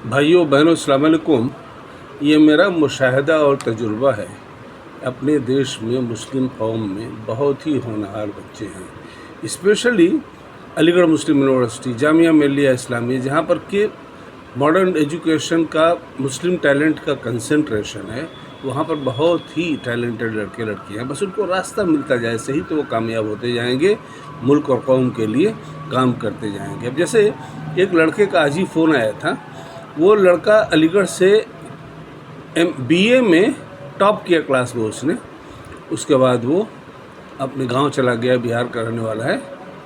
भाइयों बहनों अस्सलाम वालेकुम। ये मेरा मुशाहिदा और तजुर्बा है। अपने देश में मुस्लिम कौम में बहुत ही होनहार बच्चे हैं, स्पेशली अलीगढ़ मुस्लिम यूनिवर्सिटी, जामिया मिल्लिया इस्लामिया, जहाँ पर कि मॉडर्न एजुकेशन का मुस्लिम टैलेंट का कंसंट्रेशन है। वहाँ पर बहुत ही टैलेंटेड लड़के लड़कियाँ हैं, बस उनको रास्ता मिलता जाए सही तो वो कामयाब होते जाएंगे, मुल्क और कौम के लिए काम करते जाएंगे। अब जैसे एक लड़के का आज ही फ़ोन आया था, वो लड़का अलीगढ़ से बीए में टॉप किया क्लास में उसने। उसके बाद वो अपने गांव चला गया, बिहार का रहने वाला है,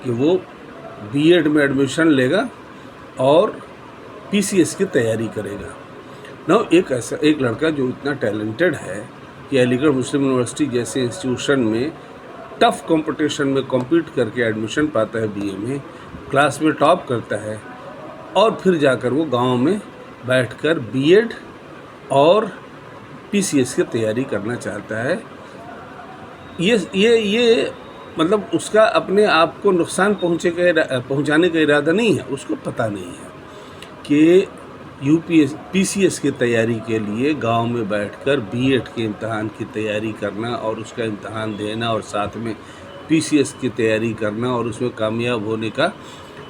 कि वो बीएड में एडमिशन लेगा और पीसीएस की तैयारी करेगा। ना एक लड़का जो इतना टैलेंटेड है कि अलीगढ़ मुस्लिम यूनिवर्सिटी जैसे इंस्टीट्यूशन में टफ़ कंपटीशन में कॉम्पीट करके एडमिशन पाता है, बीए में क्लास में टॉप करता है, और फिर जाकर वो गांव में बैठकर बीएड और पीसीएस की तैयारी करना चाहता है। ये मतलब उसका अपने आप को नुकसान पहुंचाने का इरादा नहीं है। उसको पता नहीं है कि पीसीएस की तैयारी के लिए गांव में बैठकर बीएड के इम्तहान की तैयारी करना और उसका इम्तहान देना और साथ में पीसीएस की तैयारी करना और उसमें कामयाब होने का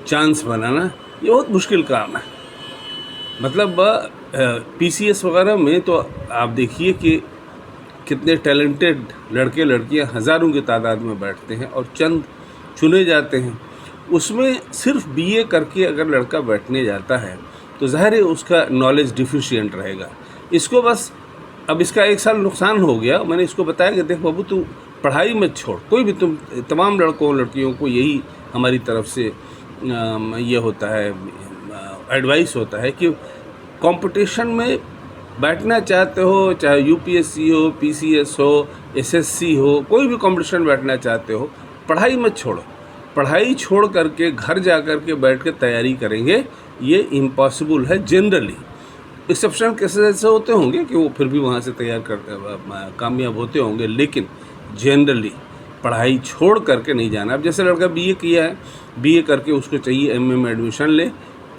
चांस बनाना, ये बहुत मुश्किल काम है। मतलब पीसीएस वगैरह में तो आप देखिए कि कितने टैलेंटेड लड़के लड़कियां हज़ारों की तादाद में बैठते हैं और चंद चुने जाते हैं। उसमें सिर्फ बीए करके अगर लड़का बैठने जाता है तो ज़ाहिर है उसका नॉलेज डिफिशिएंट रहेगा। इसको बस अब इसका एक साल नुकसान हो गया। मैंने इसको बताया कि देख बाबू, तू पढ़ाई मत छोड़, कोई भी तुम तमाम लड़कों लड़कियों को यही हमारी तरफ से ये होता है, एडवाइस होता है कि कंपटीशन में बैठना चाहते हो, चाहे यूपीएससी हो, पीसीएस हो, एसएससी हो, कोई भी कंपटीशन बैठना चाहते हो, पढ़ाई मत छोड़ो। पढ़ाई छोड़ करके घर जा कर के बैठ के तैयारी करेंगे, ये इम्पॉसिबल है। जनरली एक्सेप्शनल केसेस ऐसे होते होंगे कि वो फिर भी वहाँ से कामयाब होते होंगे, लेकिन जनरली पढ़ाई छोड़ करके नहीं जाना। अब जैसे लड़का बीए किया है, बीए करके उसको चाहिए एमए में एडमिशन ले,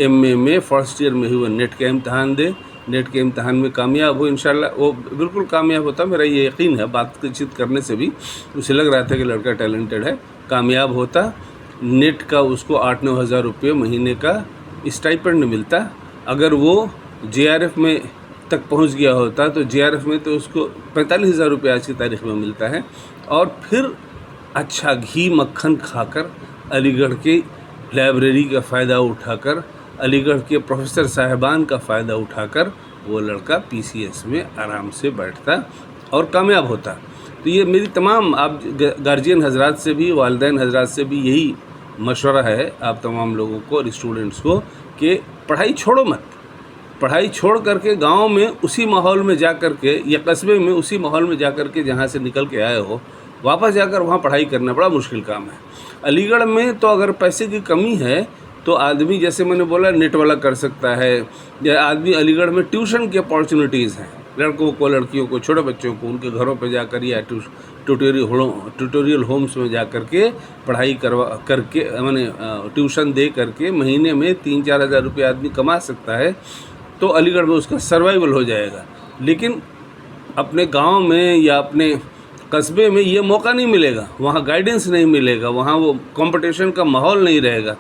एमए में फर्स्ट ईयर में ही वो नेट का इम्तहान दे, नेट के इम्तहान में कामयाब हो, इंशाल्लाह वो बिल्कुल कामयाब होता, मेरा ये यकीन है। बातचीत करने से भी उसे लग रहा था कि लड़का टैलेंटेड है, कामयाब होता। नेट का उसको 8-9 हज़ार रुपये महीने का स्टाइपेंड मिलता। अगर वो जेआरएफ में तक पहुंच गया होता तो जेआरएफ में तो उसको 45 हज़ार रुपये आज की तारीख में मिलता है। और फिर अच्छा घी मक्खन खाकर, अलीगढ़ की लाइब्रेरी का फ़ायदा उठाकर, अलीगढ़ के प्रोफेसर साहिबान का फ़ायदा उठाकर वो लड़का पीसीएस में आराम से बैठता और कामयाब होता। तो ये मेरी तमाम आप गार्जियन हजरात से भी, वालिदैन हजरात से भी यही मशवरा है आप तमाम लोगों को और स्टूडेंट्स को कि पढ़ाई छोड़ो मत। पढ़ाई छोड़ करके गांव में उसी माहौल में जा कर के या कस्बे में उसी माहौल में जा कर के जहाँ से निकल के आए हो, वापस जाकर वहाँ पढ़ाई करना बड़ा मुश्किल काम है। अलीगढ़ में तो अगर पैसे की कमी है तो आदमी, जैसे मैंने बोला, नेट वाला कर सकता है, या आदमी अलीगढ़ में ट्यूशन की अपॉर्चुनिटीज़ हैं लड़कों को, लड़कियों को, छोटे बच्चों को, उनके घरों पे जाकर या ट्यूटोरियल होम्स में जा कर के पढ़ाई करके मैंने ट्यूशन दे करके महीने में 3-4 हज़ार रुपये आदमी कमा सकता है, तो अलीगढ़ में उसका सर्वाइवल हो जाएगा। लेकिन अपने गांव में या अपने कस्बे में ये मौका नहीं मिलेगा, वहाँ गाइडेंस नहीं मिलेगा, वहाँ वो कंपटीशन का माहौल नहीं रहेगा।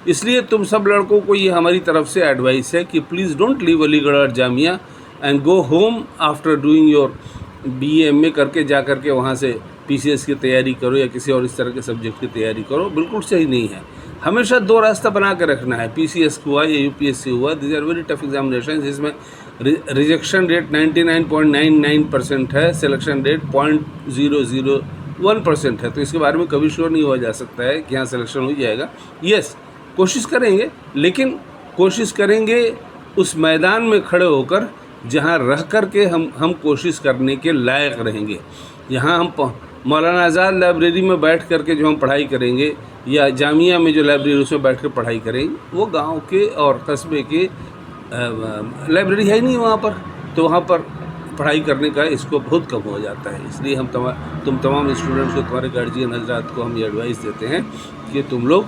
इसलिए तुम सब लड़कों को ये हमारी तरफ से एडवाइस है कि प्लीज़ डोंट लीव अलीगढ़ और Jamia and go home after doing your BA MA करके जा कर के वहाँ से पीसीएस की तैयारी करो या किसी और इस तरह के सब्जेक्ट की तैयारी करो। बिल्कुल सही नहीं है। हमेशा दो रास्ता बना के रखना है, पीसीएस हुआ या यूपीएससी हुआ, this are very tough examination. इसमें रिजेक्शन रेट 99.99% है, सिलेक्शन रेट 0.001% है। तो इसके बारे में कभी श्योर नहीं हुआ जा सकता है कि हाँ सिलेक्शन हो जाएगा। यस, कोशिश करेंगे, लेकिन कोशिश करेंगे उस मैदान में खड़े होकर जहाँ रह कर के हम कोशिश करने के लायक रहेंगे। यहाँ हम मौलाना आज़ाद लाइब्रेरी में बैठ कर के जो हम पढ़ाई करेंगे या जामिया में जो लाइब्रेरी उसमें बैठ कर पढ़ाई करेंगे, वो गांव के और कस्बे के लाइब्रेरी है ही नहीं वहाँ पर, तो वहाँ पर पढ़ाई करने का इसको बहुत कम हो जाता है। इसलिए हम तुम तमाम स्टूडेंट्स को, तुम्हारे गार्जियन हजरात को हम ये एडवाइस देते हैं कि तुम लोग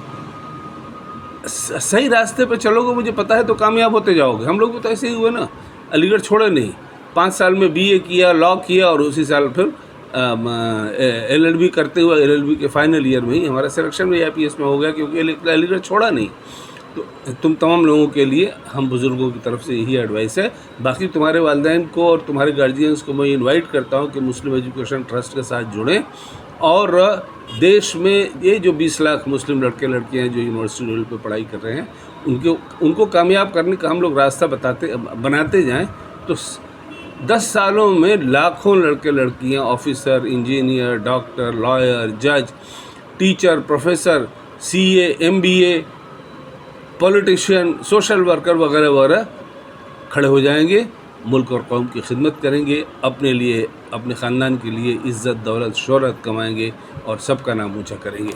सही रास्ते पे चलोगे, मुझे पता है, तो कामयाब होते जाओगे। हम लोग भी तो ऐसे ही हुए ना, अलीगढ़ छोड़े नहीं, 5 साल में BA किया, लॉ किया, और उसी साल फिर LLB करते हुए LLB के फाइनल ईयर में ही हमारा सिलेक्शन भी IPS में हो गया, क्योंकि अलीगढ़ छोड़ा नहीं। तो तुम तमाम लोगों के लिए हम बुज़ुर्गों की तरफ से यही एडवाइस है। बाकी तुम्हारे वालिदैन को और तुम्हारे गार्जियंस को मैं इनवाइट करता हूँ कि मुस्लिम एजुकेशन ट्रस्ट के साथ जुड़ें, और देश में ये जो 20 लाख मुस्लिम लड़के लड़कियाँ हैं जो यूनिवर्सिटी लेवल पे पढ़ाई कर रहे हैं, उनको कामयाब करने का हम लोग रास्ता बनाते जाएं, तो 10 सालों में लाखों लड़के लड़कियां ऑफिसर, इंजीनियर, डॉक्टर, लॉयर, जज, teacher, professor, CA, MBA, politician, social worker वगैरह वगैरह खड़े हो जाएंगे, मुल्क और कौम की खिदमत करेंगे, अपने लिए, अपने ख़ानदान के लिए इज़्ज़त, दौलत, शोहरत कमाएंगे और सबका नाम ऊँचा करेंगे।